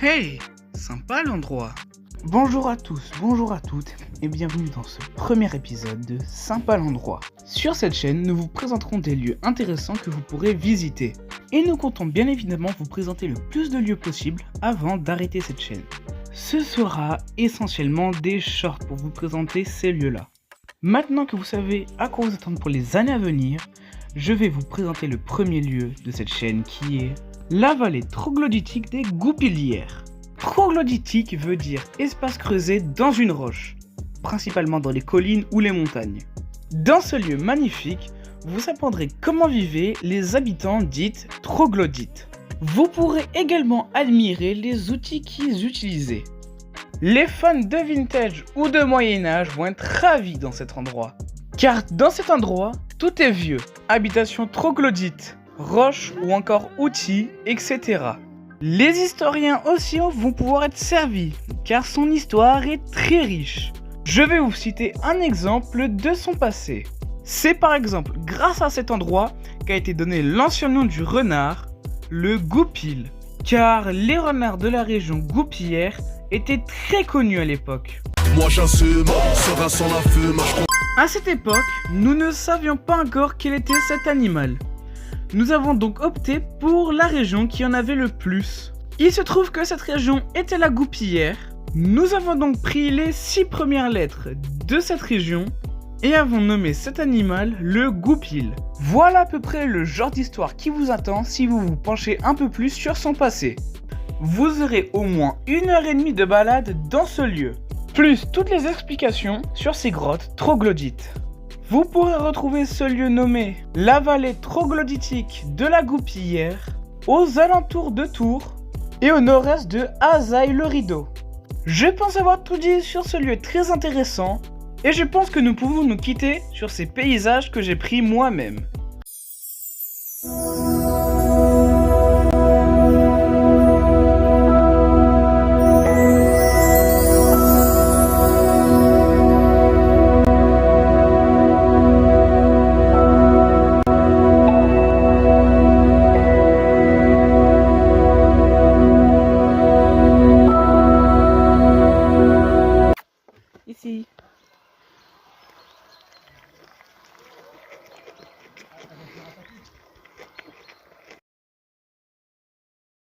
Hey, sympa l'endroit. Bonjour à tous, bonjour à toutes et bienvenue dans ce premier épisode de Sympa l'endroit. Sur cette chaîne, nous vous présenterons des lieux intéressants que vous pourrez visiter. Et nous comptons bien évidemment vous présenter le plus de lieux possible avant d'arrêter cette chaîne. Ce sera essentiellement des shorts pour vous présenter ces lieux-là. Maintenant que vous savez à quoi vous attendre pour les années à venir, je vais vous présenter le premier lieu de cette chaîne qui est la vallée troglodytique des Goupilières. Troglodytique veut dire espace creusé dans une roche, principalement dans les collines ou les montagnes. Dans ce lieu magnifique, vous apprendrez comment vivaient les habitants dits troglodytes. Vous pourrez également admirer les outils qu'ils utilisaient. Les fans de vintage ou de Moyen-Âge vont être ravis dans cet endroit. Car dans cet endroit, tout est vieux. Habitation troglodyte, roches ou encore outils, etc. Les historiens aussi vont pouvoir être servis, car son histoire est très riche. Je vais vous citer un exemple de son passé. C'est par exemple grâce à cet endroit qu'a été donné l'ancien nom du renard, le goupil, car les renards de la région goupillère étaient très connus à l'époque. Moi j'assume, sera sans la fume. À cette époque, nous ne savions pas encore quel était cet animal. Nous avons donc opté pour la région qui en avait le plus. Il se trouve que cette région était la goupillère. Nous avons donc pris les 6 premières lettres de cette région et avons nommé cet animal le goupil. Voilà à peu près le genre d'histoire qui vous attend si vous vous penchez un peu plus sur son passé. Vous aurez au moins 1h30 de balade dans ce lieu, plus toutes les explications sur ces grottes troglodytes. Vous pourrez retrouver ce lieu nommé la vallée troglodytique de la Goupilière, aux alentours de Tours et au nord-est de Azaï-le-Rideau. Je pense avoir tout dit sur ce lieu très intéressant et je pense que nous pouvons nous quitter sur ces paysages que j'ai pris moi-même.